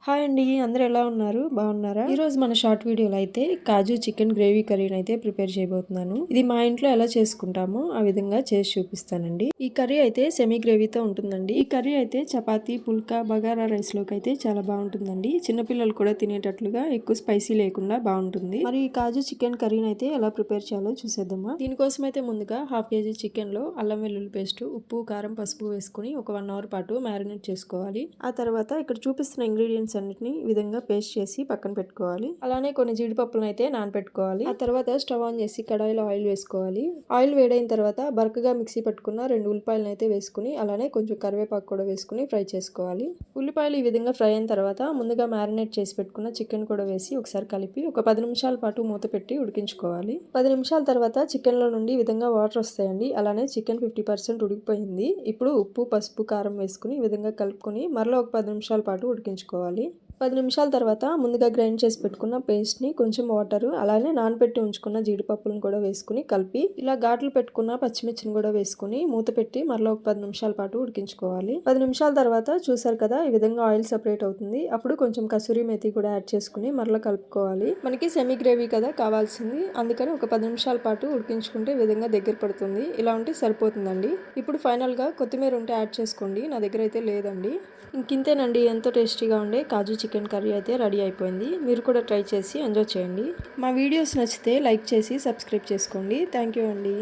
Hi అండి, అందరూ ఎలా ఉన్నారు? బాగున్నారా? ఈ రోజు మన షార్ట్ వీడియోలో అయితే కాజు చికెన్ గ్రేవీ కర్రీని అయితే ప్రిపేర్ చేయబోతున్నాను. ఇది మా ఇంట్లో ఎలా చేసుకుంటామో ఆ విధంగా చేసి చూపిస్తానండి. ఈ కర్రీ అయితే సెమీ గ్రేవీతో ఉంటుందండి. ఈ కర్రీ అయితే చపాతీ, పుల్కా, బగారా రైస్ లోకి అయితే చాలా బాగుంటుందండి. చిన్నపిల్లలు కూడా తినేటట్లుగా ఎక్కువ స్పైసీ లేకుండా బాగుంటుంది. మరి ఈ కాజు చికెన్ కర్రీని అయితే ఎలా ప్రిపేర్ చేయాలో చూసేద్దామా. దీనికోసం అయితే ముందుగా హాఫ్ కేజీ చికెన్ లో అల్లం వెల్లుల్లి పేస్ట్, ఉప్పు, కారం, పసుపు వేసుకుని ఒక 1 అవర్ పాటు మ్యారినేట్ చేసుకోవాలి. ఆ తర్వాత ఇక్కడ చూపిస్తున్న ఇంగ్రీడియంట్స్ అన్నిటిని ఈ విధంగా పేస్ట్ చేసి పక్కన పెట్టుకోవాలి. అలానే కొన్ని జీడిపప్పులను అయితే నానబెట్టుకోవాలి. ఆ తర్వాత స్టవ్ ఆన్ చేసి కడాయిలో ఆయిల్ వేసుకోవాలి. ఆయిల్ వేడైన తర్వాత బరకగా మిక్సీ పట్టుకున్న 2 ఉల్లిపాయలను అయితే వేసుకుని అలానే కొంచెం కరివేపాకు కూడా వేసుకుని ఫ్రై చేసుకోవాలి. ఉల్లిపాయలు ఈ విధంగా ఫ్రై అయిన తర్వాత ముందుగా మ్యారినేట్ చేసి పెట్టుకున్న చికెన్ కూడా వేసి ఒకసారి కలిపి ఒక 10 నిమిషాల పాటు మూత పెట్టి ఉడికించుకోవాలి. 10 నిమిషాల తర్వాత చికెన్ లో నుండి ఈ విధంగా వాటర్ వస్తాయండి. అలానే చికెన్ 50% ఉడికిపోయింది. ఇప్పుడు ఉప్పు, పసుపు, కారం వేసుకుని ఈ విధంగా కలుపుకొని మరలా ఒక 10 నిమిషాల పాటు ఉడికించుకోవాలి. 10 నిమిషాల తర్వాత ముందుగా గ్రైండ్ చేసి పెట్టుకున్న పేస్ట్ని, కొంచెం వాటర్, అలానే నానబెట్టి ఉంచుకున్న జీడిపప్పులను కూడా వేసుకుని కలిపి ఇలా ఘాట్లు పెట్టుకున్న పచ్చిమిర్చిని కూడా వేసుకుని మూత పెట్టి మరలా ఒక 10 నిమిషాల పాటు ఉడికించుకోవాలి. 10 నిమిషాల తర్వాత చూసారు కదా, ఈ విధంగా ఆయిల్ సెపరేట్ అవుతుంది. అప్పుడు కొంచెం కసూరి మేతి కూడా యాడ్ చేసుకుని మరలా కలుపుకోవాలి. మనకి సెమీ గ్రేవీ కదా కావాల్సింది, అందుకని ఒక 10 నిమిషాల పాటు ఉడికించుకుంటే ఈ విధంగా దగ్గర పడుతుంది. ఇలా ఉంటే సరిపోతుందండి. ఇప్పుడు ఫైనల్ గా కొత్తిమీర ఉంటే యాడ్ చేసుకోండి. నా దగ్గర అయితే లేదండి. ఇంకింతేనండి, ఎంతో టేస్టీగా ఉండే కాజు చికెన్ కర్రీ అయితే రెడీ అయిపోయింది. మీరు కూడా ట్రై చేసి ఎంజాయ్ చేయండి. మా వీడియోస్ నచ్చితే లైక్ చేసి సబ్స్క్రైబ్ చేసుకోండి. థ్యాంక్ యూ అండి.